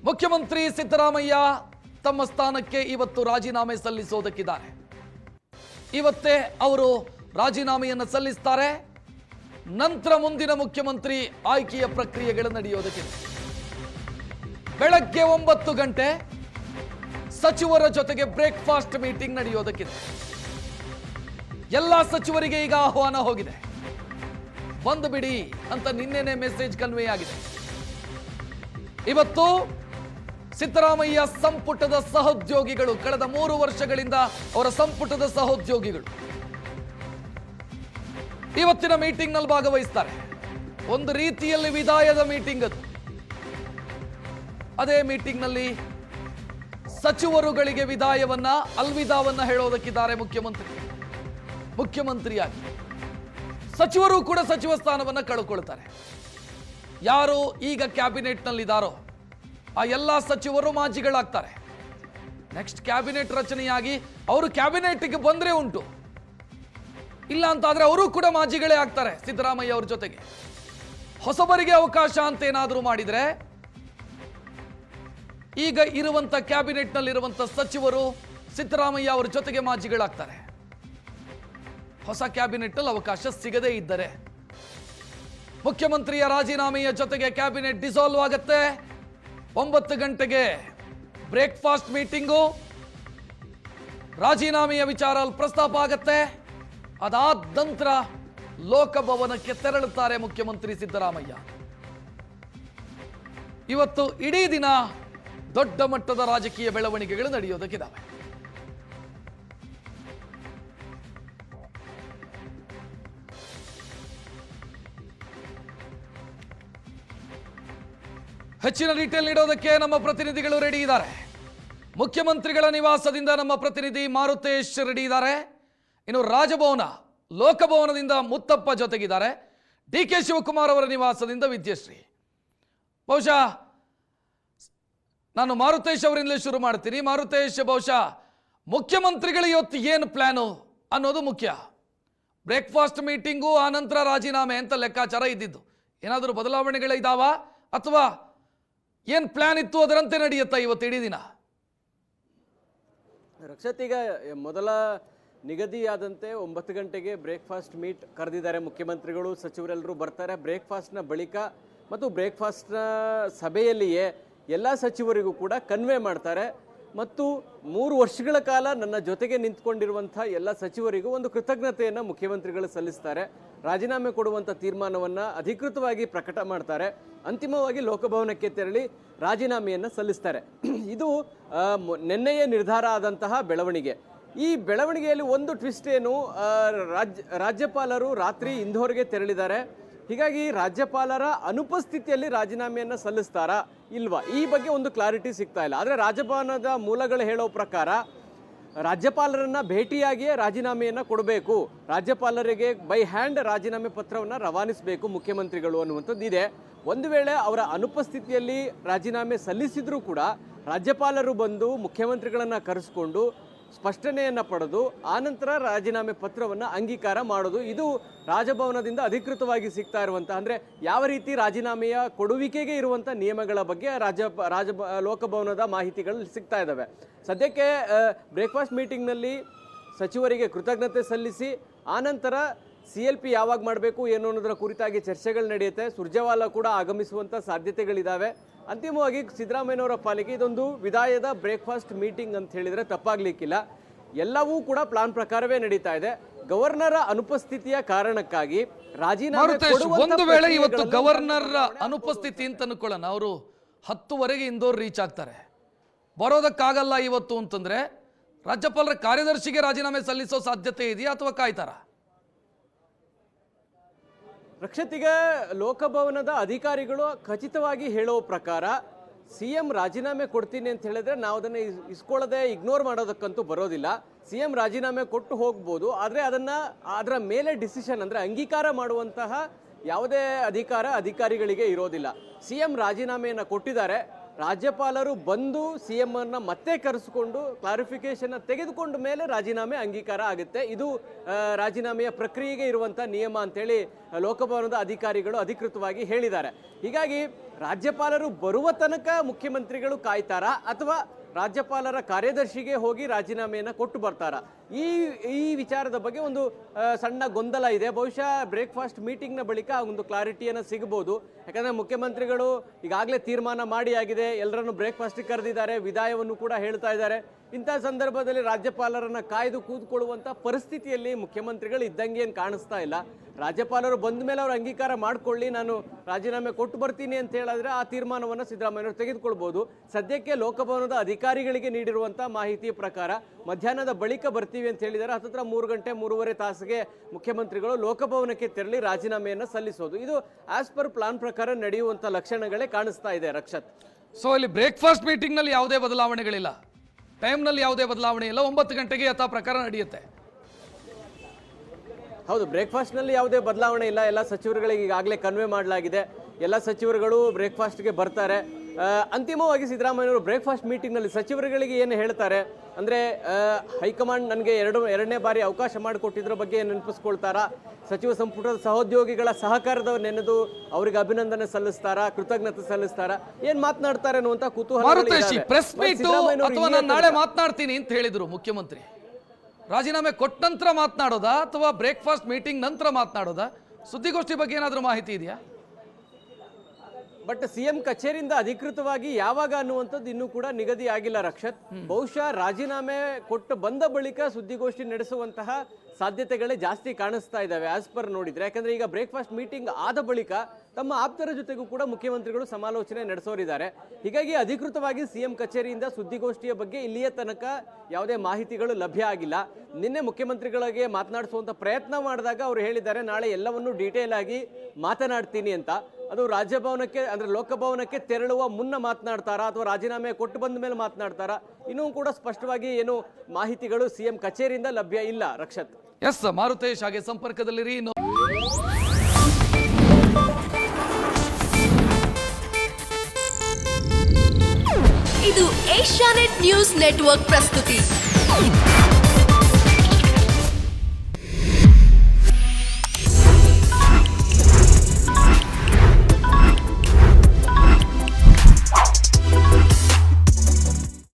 ಮುಖ್ಯಮಂತ್ರಿ ಸಿದ್ದರಾಮಯ್ಯ ತಮ್ಮ ಸ್ಥಾನಕ್ಕೆ ಇವತ್ತು ರಾಜೀನಾಮೆ ಸಲ್ಲಿಸೋದಕ್ಕಿದ್ದಾರೆ. ಇವತ್ತೇ ಅವರು ರಾಜೀನಾಮೆಯನ್ನು ಸಲ್ಲಿಸ್ತಾರೆ. ನಂತರ ಮುಂದಿನ ಮುಖ್ಯಮಂತ್ರಿ ಆಯ್ಕೆಯ ಪ್ರಕ್ರಿಯೆಗಳು ನಡೆಯೋದಕ್ಕಿದೆ. ಬೆಳಗ್ಗೆ 9 ಗಂಟೆ ಸಚಿವರ ಜೊತೆಗೆ ಬ್ರೇಕ್ಫಾಸ್ಟ್ ಮೀಟಿಂಗ್ ನಡೆಯೋದಕ್ಕಿದೆ. ಎಲ್ಲ ಸಚಿವರಿಗೆ ಈಗ ಆಹ್ವಾನ ಹೋಗಿದೆ. ಬಂದು ಬಿಡಿ ಅಂತ ನಿನ್ನೆನೆ ಮೆಸೇಜ್ ಕನ್ವೆ ಆಗಿದೆ. ಇವತ್ತು ಸಿದ್ದರಾಮಯ್ಯ ಸಂಪುಟದ ಸಹೋದ್ಯೋಗಿಗಳು, ಕಳೆದ 3 ವರ್ಷಗಳಿಂದ ಅವರ ಸಂಪುಟದ ಸಹೋದ್ಯೋಗಿಗಳು ಇವತ್ತಿನ ಮೀಟಿಂಗ್ ನಲ್ಲಿ ಭಾಗವಹಿಸ್ತಾರೆ. ಒಂದು ರೀತಿಯಲ್ಲಿ ವಿದಾಯದ ಮೀಟಿಂಗ್ ಅದು. ಅದೇ ಮೀಟಿಂಗ್ ನಲ್ಲಿ ಸಚಿವರುಗಳಿಗೆ ವಿದಾಯವನ್ನ, ಅಲ್ವಿದಾವನ್ನ ಹೇಳೋದಕ್ಕಿದ್ದಾರೆ ಮುಖ್ಯಮಂತ್ರಿಯಾಗಿ. ಸಚಿವರು ಕೂಡ ಸಚಿವ ಸ್ಥಾನವನ್ನ ಕಳ್ಕೊಳ್ತಾರೆ. ಯಾರು ಈಗ ಕ್ಯಾಬಿನೆಟ್ ನಲ್ಲಿ ಇದ್ದಾರೋ ಆ ಎಲ್ಲ ಸಚಿವರು ಮಾಜಿಗಳಾಗ್ತಾರೆ. ನೆಕ್ಸ್ಟ್ ಕ್ಯಾಬಿನೆಟ್ ರಚನೆಯಾಗಿ ಅವರು ಕ್ಯಾಬಿನೆಟ್ಗೆ ಬಂದ್ರೆ ಉಂಟು, ಇಲ್ಲ ಅಂತಾದ್ರೆ ಅವರು ಕೂಡ ಮಾಜಿಗಳೇ ಆಗ್ತಾರೆ ಸಿದ್ದರಾಮಯ್ಯ ಅವ್ರ ಜೊತೆಗೆ. ಹೊಸಬರಿಗೆ ಅವಕಾಶ ಅಂತ ಏನಾದರೂ ಮಾಡಿದ್ರೆ ಈಗ ಇರುವಂತ ಕ್ಯಾಬಿನೆಟ್ ನಲ್ಲಿರುವಂತ ಸಚಿವರು ಸಿದ್ದರಾಮಯ್ಯ ಅವರ ಜೊತೆಗೆ ಮಾಜಿಗಳಾಗ್ತಾರೆ. ಹೊಸ ಕ್ಯಾಬಿನೆಟ್ ನಲ್ಲಿ ಅವಕಾಶ ಸಿಗದೇ ಇದ್ದರೆ ಮುಖ್ಯಮಂತ್ರಿಯ ರಾಜೀನಾಮೆಯ ಜೊತೆಗೆ ಕ್ಯಾಬಿನೆಟ್ ಡಿಸಾಲ್ವ್ ಆಗುತ್ತೆ. 9 ಗಂಟೆಗೆ ಬ್ರೇಕ್ಫಾಸ್ಟ್ ಮೀಟಿಂಗು, ರಾಜೀನಾಮೆಯ ವಿಚಾರ ಪ್ರಸ್ತಾಪ ಆಗತ್ತೆ. ಅದಾದ ನಂತರ ಲೋಕಭವನಕ್ಕೆ ತೆರಳುತ್ತಾರೆ ಮುಖ್ಯಮಂತ್ರಿ ಸಿದ್ದರಾಮಯ್ಯ. ಇವತ್ತು ಇಡೀ ದಿನ ದೊಡ್ಡ ಮಟ್ಟದ ರಾಜಕೀಯ ಬೆಳವಣಿಗೆಗಳು ನಡೆಯೋದಕ್ಕಿದ್ದಾವೆ. ಹೆಚ್ಚಿನ ಡೀಟೇಲ್ ನೀಡೋದಕ್ಕೆ ನಮ್ಮ ಪ್ರತಿನಿಧಿಗಳು ರೆಡಿ ಇದ್ದಾರೆ. ಮುಖ್ಯಮಂತ್ರಿಗಳ ನಿವಾಸದಿಂದ ನಮ್ಮ ಪ್ರತಿನಿಧಿ ಮಾರುತೇಶ್ ರೆಡಿ ಇದ್ದಾರೆ. ಇನ್ನು ರಾಜಭವನ, ಲೋಕಭವನದಿಂದ ಮುತ್ತಪ್ಪ ಜೊತೆಗಿದ್ದಾರೆ. ಡಿ.ಕೆ. ಶಿವಕುಮಾರ್ ಅವರ ನಿವಾಸದಿಂದ ವಿದ್ಯಶ್ರೀ. ಬಹುಶಃ ನಾನು ಮಾರುತೇಶ್ ಅವರಿಂದಲೇ ಶುರು ಮಾಡ್ತೀನಿ. ಮಾರುತೇಶ್, ಬಹುಶಃ ಮುಖ್ಯಮಂತ್ರಿಗಳ ಇವತ್ತು ಏನು ಪ್ಲಾನು ಅನ್ನೋದು ಮುಖ್ಯ. ಬ್ರೇಕ್ಫಾಸ್ಟ್ ಮೀಟಿಂಗು, ಆ ನಂತರ ರಾಜೀನಾಮೆ ಅಂತ ಲೆಕ್ಕಾಚಾರ ಇದ್ದಿದ್ದು. ಏನಾದರೂ ಬದಲಾವಣೆಗಳಿದಾವ ಅಥವಾ ಏನ್ ಪ್ಲಾನ್ ಇತ್ತು ಅದರಂತೆ ನಡೆಯುತ್ತಾ ಇವತ್ತು ಇಡೀ ದಿನ? ರಕ್ಷತ್, ಈಗ ಮೊದಲ ನಿಗದಿಯಾದಂತೆ 9 ಗಂಟೆಗೆ ಬ್ರೇಕ್ಫಾಸ್ಟ್ ಮೀಟ್ ಕರೆದಿದ್ದಾರೆ ಮುಖ್ಯಮಂತ್ರಿಗಳು. ಸಚಿವರೆಲ್ಲರೂ ಬರ್ತಾರೆ. ಬ್ರೇಕ್ಫಾಸ್ಟ್ನ ಬಳಿಕ ಮತ್ತು ಬ್ರೇಕ್ಫಾಸ್ಟ್ನ ಸಭೆಯಲ್ಲಿಯೇ ಎಲ್ಲ ಸಚಿವರಿಗೂ ಕೂಡ ಕನ್ವೆ ಮಾಡ್ತಾರೆ. ಮತ್ತು 3 ವರ್ಷಗಳ ಕಾಲ ನನ್ನ ಜೊತೆಗೆ ನಿಂತ್ಕೊಂಡಿರುವಂಥ ಎಲ್ಲ ಸಚಿವರಿಗೂ ಒಂದು ಕೃತಜ್ಞತೆಯನ್ನು ಮುಖ್ಯಮಂತ್ರಿಗಳು ಸಲ್ಲಿಸ್ತಾರೆ. ರಾಜೀನಾಮೆ ಕೊಡುವಂಥ ತೀರ್ಮಾನವನ್ನು ಅಧಿಕೃತವಾಗಿ ಪ್ರಕಟ ಮಾಡ್ತಾರೆ. ಅಂತಿಮವಾಗಿ ಲೋಕಭವನಕ್ಕೆ ತೆರಳಿ ರಾಜೀನಾಮೆಯನ್ನು ಸಲ್ಲಿಸ್ತಾರೆ. ಇದು ನಿನ್ನೆಯೇ ನಿರ್ಧಾರ ಆದಂತಹ ಬೆಳವಣಿಗೆ. ಈ ಬೆಳವಣಿಗೆಯಲ್ಲಿ ಒಂದು ಟ್ವಿಸ್ಟ್ ಏನು, ರಾಜ್ಯಪಾಲರು ರಾತ್ರಿ ಇಂದೋರ್ಗೆ ತೆರಳಿದ್ದಾರೆ. ಹೀಗಾಗಿ ರಾಜ್ಯಪಾಲರ ಅನುಪಸ್ಥಿತಿಯಲ್ಲಿ ರಾಜೀನಾಮೆಯನ್ನು ಸಲ್ಲಿಸ್ತಾರಾ ಇಲ್ವಾ, ಈ ಬಗ್ಗೆ ಒಂದು ಕ್ಲಾರಿಟಿ ಸಿಗ್ತಾ ಇಲ್ಲ. ಆದರೆ ರಾಜಭವನದ ಮೂಲಗಳು ಹೇಳೋ ಪ್ರಕಾರ ರಾಜ್ಯಪಾಲರನ್ನ ಭೇಟಿಯಾಗಿಯೇ ರಾಜೀನಾಮೆಯನ್ನು ಕೊಡಬೇಕು, ರಾಜ್ಯಪಾಲರಿಗೆ ಬೈ ಹ್ಯಾಂಡ್ ರಾಜೀನಾಮೆ ಪತ್ರವನ್ನು ರವಾನಿಸಬೇಕು ಮುಖ್ಯಮಂತ್ರಿಗಳು ಅನ್ನುವಂಥದ್ದು ಇದೆ. ಒಂದು ವೇಳೆ ಅವರ ಅನುಪಸ್ಥಿತಿಯಲ್ಲಿ ರಾಜೀನಾಮೆ ಸಲ್ಲಿಸಿದ್ರೂ ಕೂಡ ರಾಜ್ಯಪಾಲರು ಬಂದು ಮುಖ್ಯಮಂತ್ರಿಗಳನ್ನು ಕರೆಸಿಕೊಂಡು ಸ್ಪಷ್ಟನೆಯನ್ನು ಪಡೆದು ಆನಂತರ ರಾಜೀನಾಮೆ ಪತ್ರವನ್ನು ಅಂಗೀಕಾರ ಮಾಡೋದು, ಇದು ರಾಜಭವನದಿಂದ ಅಧಿಕೃತವಾಗಿ ಸಿಗ್ತಾ ಇರುವಂಥ, ಅಂದರೆ ಯಾವ ರೀತಿ ರಾಜೀನಾಮೆಯ ಕೊಡುವಿಕೆಗೆ ಇರುವಂಥ ನಿಯಮಗಳ ಬಗ್ಗೆ ಲೋಕಭವನದ ಮಾಹಿತಿಗಳು ಸಿಗ್ತಾ ಇದ್ದಾವೆ. ಸದ್ಯಕ್ಕೆ ಬ್ರೇಕ್ಫಾಸ್ಟ್ ಮೀಟಿಂಗ್ನಲ್ಲಿ ಸಚಿವರಿಗೆ ಕೃತಜ್ಞತೆ ಸಲ್ಲಿಸಿ ಆನಂತರ CLP ಯಾವಾಗ ಮಾಡಬೇಕು ಏನು ಅನ್ನೋದರ ಕುರಿತಾಗಿ ಚರ್ಚೆಗಳು ನಡೆಯುತ್ತೆ. ಸುರ್ಜೇವಾಲಾ ಕೂಡ ಆಗಮಿಸುವಂಥ ಸಾಧ್ಯತೆಗಳಿದ್ದಾವೆ. ಅಂತಿಮವಾಗಿ ಸಿದ್ದರಾಮಯ್ಯನವರ ಪಾಲಿಗೆ ಇದೊಂದು ವಿದಾಯದ ಬ್ರೇಕ್ಫಾಸ್ಟ್ ಮೀಟಿಂಗ್ ಅಂತ ಹೇಳಿದರೆ ತಪ್ಪಾಗ್ಲಿಕ್ಕಿಲ್ಲ. ಎಲ್ಲವೂ ಕೂಡ ಪ್ಲಾನ್ ಪ್ರಕಾರವೇ ನಡೀತಾ ಇದೆ. ಗವರ್ನರ್ ಅನುಪಸ್ಥಿತಿಯ ಕಾರಣಕ್ಕಾಗಿ ರಾಜೀನಾಮೆ ಒಂದು ವೇಳೆ ಇವತ್ತು ಗವರ್ನರ್ ಅನುಪಸ್ಥಿತಿ ಅಂತ ಅನ್ಕೊಳ್ಳೋಣ, ಅವರು 10 ಇಂದೋರ್ ರೀಚ್ ಆಗ್ತಾರೆ, ಬರೋದಕ್ಕಾಗಲ್ಲ ಇವತ್ತು ಅಂತಂದ್ರೆ ರಾಜ್ಯಪಾಲರ ಕಾರ್ಯದರ್ಶಿಗೆ ರಾಜೀನಾಮೆ ಸಲ್ಲಿಸೋ ಸಾಧ್ಯತೆ ಇದೆಯಾ ಅಥವಾ ಕಾಯ್ತಾರ? ರಕ್ಷತಿಗೆ ಲೋಕಭವನದ ಅಧಿಕಾರಿಗಳು ಖಚಿತವಾಗಿ ಹೇಳೋ ಪ್ರಕಾರ CM ರಾಜೀನಾಮೆ ಕೊಡ್ತೀನಿ ಅಂತ ಹೇಳಿದ್ರೆ ನಾವು ಅದನ್ನು ಇಸ್ಕೊಳ್ಳದೆ ಇಗ್ನೋರ್ ಮಾಡೋದಕ್ಕಂತೂ ಬರೋದಿಲ್ಲ. CM ರಾಜೀನಾಮೆ ಕೊಟ್ಟು ಹೋಗ್ಬೋದು, ಆದರೆ ಅದರ ಮೇಲೆ ಡಿಸಿಷನ್ ಅಂದರೆ ಅಂಗೀಕಾರ ಮಾಡುವಂತಹ ಯಾವುದೇ ಅಧಿಕಾರಿಗಳಿಗೆ ಇರೋದಿಲ್ಲ. CM ರಾಜೀನಾಮೆಯನ್ನು ಕೊಟ್ಟಿದ್ದಾರೆ, ರಾಜ್ಯಪಾಲರು ಬಂದು CM ಅನ್ನ ಮತ್ತೆ ಕರೆಸಿಕೊಂಡು ಕ್ಲಾರಿಫಿಕೇಶನ್ ತೆಗೆದುಕೊಂಡ ಮೇಲೆ ರಾಜೀನಾಮೆ ಅಂಗೀಕಾರ ಆಗುತ್ತೆ. ಇದು ರಾಜೀನಾಮೆಯ ಪ್ರಕ್ರಿಯೆಗೆ ಇರುವಂಥ ನಿಯಮ ಅಂತೇಳಿ ಲೋಕಭವನದ ಅಧಿಕಾರಿಗಳು ಅಧಿಕೃತವಾಗಿ ಹೇಳಿದ್ದಾರೆ. ಹೀಗಾಗಿ ರಾಜ್ಯಪಾಲರು ಬರುವ ತನಕ ಮುಖ್ಯಮಂತ್ರಿಗಳು ಕಾಯ್ತಾರಾ ಅಥವಾ ರಾಜ್ಯಪಾಲರ ಕಾರ್ಯದರ್ಶಿಗೆ ಹೋಗಿ ರಾಜೀನಾಮೆಯನ್ನು ಕೊಟ್ಟು ಬರ್ತಾರ? ಈ ವಿಚಾರದ ಬಗ್ಗೆ ಒಂದು ಸಣ್ಣ ಗೊಂದಲ ಇದೆ. ಬಹುಶಃ ಬ್ರೇಕ್ಫಾಸ್ಟ್ ಮೀಟಿಂಗ್ನ ಬಳಿಕ ಒಂದು ಕ್ಲಾರಿಟಿಯನ್ನು ಸಿಗಬಹುದು. ಯಾಕಂದರೆ ಮುಖ್ಯಮಂತ್ರಿಗಳು ಈಗಾಗಲೇ ತೀರ್ಮಾನ ಮಾಡಿ ಆಗಿದೆ, ಎಲ್ಲರನ್ನು ಬ್ರೇಕ್ಫಾಸ್ಟ್ಗೆ ಕರೆದಿದ್ದಾರೆ, ವಿದಾಯವನ್ನು ಕೂಡ ಹೇಳ್ತಾ ಇದ್ದಾರೆ. ಇಂಥ ಸಂದರ್ಭದಲ್ಲಿ ರಾಜ್ಯಪಾಲರನ್ನು ಕಾಯ್ದು ಕೂತ್ಕೊಳ್ಳುವಂಥ ಪರಿಸ್ಥಿತಿಯಲ್ಲಿ ಮುಖ್ಯಮಂತ್ರಿಗಳು ಇದ್ದಂಗೆ ಏನು ಕಾಣಿಸ್ತಾ ಇಲ್ಲ. ರಾಜ್ಯಪಾಲರು ಬಂದ ಮೇಲೆ ಅವರು ಅಂಗೀಕಾರ ಮಾಡಿಕೊಳ್ಳಿ, ನಾನು ರಾಜೀನಾಮೆ ಕೊಟ್ಟು ಬರ್ತೀನಿ ಅಂತ ಹೇಳಿದ್ರೆ ಆ ತೀರ್ಮಾನವನ್ನು ಸಿದ್ದರಾಮಯ್ಯವರು ತೆಗೆದುಕೊಳ್ಬೋದು. ಸದ್ಯಕ್ಕೆ ಲೋಕಭವನದ ಅಧಿಕಾರಿಗಳಿಗೆ ನೀಡಿರುವಂಥ ಮಾಹಿತಿಯ ಪ್ರಕಾರ ಮಧ್ಯಾಹ್ನದ ಬಳಿಕ ಬರ್ತೀವಿ ಅಂತ ಹೇಳಿದ್ದಾರೆ. ಹತ್ತಿರ 3 ಗಂಟೆ 3.5 ತಾಸಿಗೆ ಮುಖ್ಯಮಂತ್ರಿಗಳು ಲೋಕಭವನಕ್ಕೆ ತೆರಳಿ ರಾಜೀನಾಮೆಯನ್ನು ಸಲ್ಲಿಸೋದು. ಇದು ಆಸ್ ಪರ್ ಪ್ಲಾನ್ ಪ್ರಕಾರ ನಡೆಯುವಂಥ ಲಕ್ಷಣಗಳೇ ಕಾಣಿಸ್ತಾ ಇದೆ. ರಕ್ಷತ್, ಸೊ ಇಲ್ಲಿ ಬ್ರೇಕ್ಫಾಸ್ಟ್ ಮೀಟಿಂಗ್ನಲ್ಲಿ ಯಾವುದೇ ಬದಲಾವಣೆಗಳಿಲ್ಲ, ಟೈಮ್ನಲ್ಲಿ ಯಾವುದೇ ಬದಲಾವಣೆ ಇಲ್ಲ, 9 ಗಂಟೆಗೆ ಯಥಾ ಪ್ರಕಾರ ನಡೆಯುತ್ತೆ. ಹೌದು, ಬ್ರೇಕ್ಫಾಸ್ಟ್ನಲ್ಲಿ ಯಾವುದೇ ಬದಲಾವಣೆ ಇಲ್ಲ. ಎಲ್ಲ ಸಚಿವರುಗಳಿಗೆ ಈಗಾಗಲೇ ಕನ್ವೆ ಮಾಡಲಾಗಿದೆ. ಎಲ್ಲ ಸಚಿವರುಗಳು ಬ್ರೇಕ್ಫಾಸ್ಟ್ಗೆ ಬರ್ತಾರೆ. ಅಂತಿಮವಾಗಿ ಸಿದ್ದರಾಮಯ್ಯವರು ಬ್ರೇಕ್ಫಾಸ್ಟ್ ಮೀಟಿಂಗ್ನಲ್ಲಿ ಸಚಿವರುಗಳಿಗೆ ಏನು ಹೇಳ್ತಾರೆ ಅಂದರೆ, ಹೈಕಮಾಂಡ್ ನನಗೆ ಎರಡನೇ ಬಾರಿ ಅವಕಾಶ ಮಾಡಿಕೊಟ್ಟಿದ್ರ ಬಗ್ಗೆ ನೆನಪಿಸ್ಕೊಳ್ತಾರಾ, ಸಚಿವ ಸಂಪುಟದ ಸಹೋದ್ಯೋಗಿಗಳ ಸಹಕಾರದ ನೆನೆದು ಅವರಿಗೆ ಅಭಿನಂದನೆ ಸಲ್ಲಿಸ್ತಾರಾ, ಕೃತಜ್ಞತೆ ಸಲ್ಲಿಸ್ತಾರಾ, ಏನ್ ಮಾತನಾಡ್ತಾರೆ ಅನ್ನುವಂಥ ಕುತೂಹಲ. ಪ್ರೆಸ್ ಮೀಟ್ ಅಥವಾ ನಾನು ನಾಳೆ ಮಾತನಾಡ್ತೀನಿ ಅಂತ ಹೇಳಿದ್ರು ಮುಖ್ಯಮಂತ್ರಿ. ರಾಜೀನಾಮೆ ಕೊಟ್ಟ ನಂತರ ಮಾತನಾಡೋದಾ ಅಥವಾ ಬ್ರೇಕ್ಫಾಸ್ಟ್ ಮೀಟಿಂಗ್ ನಂತರ ಮಾತನಾಡೋದಾ? ಸುದ್ದಿಗೋಷ್ಠಿ ಬಗ್ಗೆ ಏನಾದರೂ ಮಾಹಿತಿ ಇದೆಯಾ? ಬಟ್ CM ಕಚೇರಿಯಿಂದ ಅಧಿಕೃತವಾಗಿ ಯಾವಾಗ ಅನ್ನುವಂಥದ್ದು ಇನ್ನೂ ಕೂಡ ನಿಗದಿ ಆಗಿಲ್ಲ. ರಕ್ಷತ್, ಬಹುಶಃ ರಾಜೀನಾಮೆ ಕೊಟ್ಟು ಬಂದ ಬಳಿಕ ಸುದ್ದಿಗೋಷ್ಠಿ ನಡೆಸುವಂತಹ ಸಾಧ್ಯತೆಗಳೇ ಜಾಸ್ತಿ ಕಾಣಿಸ್ತಾ ಇದ್ದಾವೆ ಆಸ್ ಪರ್ ನೋಡಿದ್ರೆ. ಯಾಕಂದ್ರೆ ಈಗ ಬ್ರೇಕ್ಫಾಸ್ಟ್ ಮೀಟಿಂಗ್ ಆದ ಬಳಿಕ ತಮ್ಮ ಆಪ್ತರ ಜೊತೆಗೂ ಕೂಡ ಮುಖ್ಯಮಂತ್ರಿಗಳು ಸಮಾಲೋಚನೆ ನಡೆಸೋರಿದ್ದಾರೆ. ಹೀಗಾಗಿ ಅಧಿಕೃತವಾಗಿ CM ಕಚೇರಿಯಿಂದ ಸುದ್ದಿಗೋಷ್ಠಿಯ ಬಗ್ಗೆ ಇಲ್ಲಿಯ ತನಕ ಯಾವುದೇ ಮಾಹಿತಿಗಳು ಲಭ್ಯ ಆಗಿಲ್ಲ. ನಿನ್ನೆ ಮುಖ್ಯಮಂತ್ರಿಗಳಿಗೆ ಮಾತನಾಡಿಸುವಂತ ಪ್ರಯತ್ನ ಮಾಡಿದಾಗ ಅವರು ಹೇಳಿದ್ದಾರೆ, ನಾಳೆ ಎಲ್ಲವನ್ನೂ ಡೀಟೇಲ್ ಆಗಿ ಮಾತನಾಡ್ತೀನಿ ಅಂತ. ಅದು ರಾಜಭವನಕ್ಕೆ ಅಂದ್ರೆ ಲೋಕಭವನಕ್ಕೆ ತೆರಳುವ ಮುನ್ನ ಮಾತನಾಡ್ತಾರಾ ಅಥವಾ ರಾಜೀನಾಮೆ ಕೊಟ್ಟು ಬಂದ ಮೇಲೆ ಮಾತನಾಡ್ತಾರಾ? ಇನ್ನೂ ಕೂಡ ಸ್ಪಷ್ಟವಾಗಿ ಏನು ಮಾಹಿತಿಗಳು CM ಕಚೇರಿಯಿಂದ ಲಭ್ಯ ಇಲ್ಲ. ರಕ್ಷತ್, ಎಸ್ ಮಾರುತೇಶ್, ಹಾಗೆ ಸಂಪರ್ಕದಲ್ಲಿರಿ. ಇದು ಏಷ್ಯಾನೆಟ್ ನ್ಯೂಸ್ ನೆಟ್ವರ್ಕ್ ಪ್ರಸ್ತುತಿ.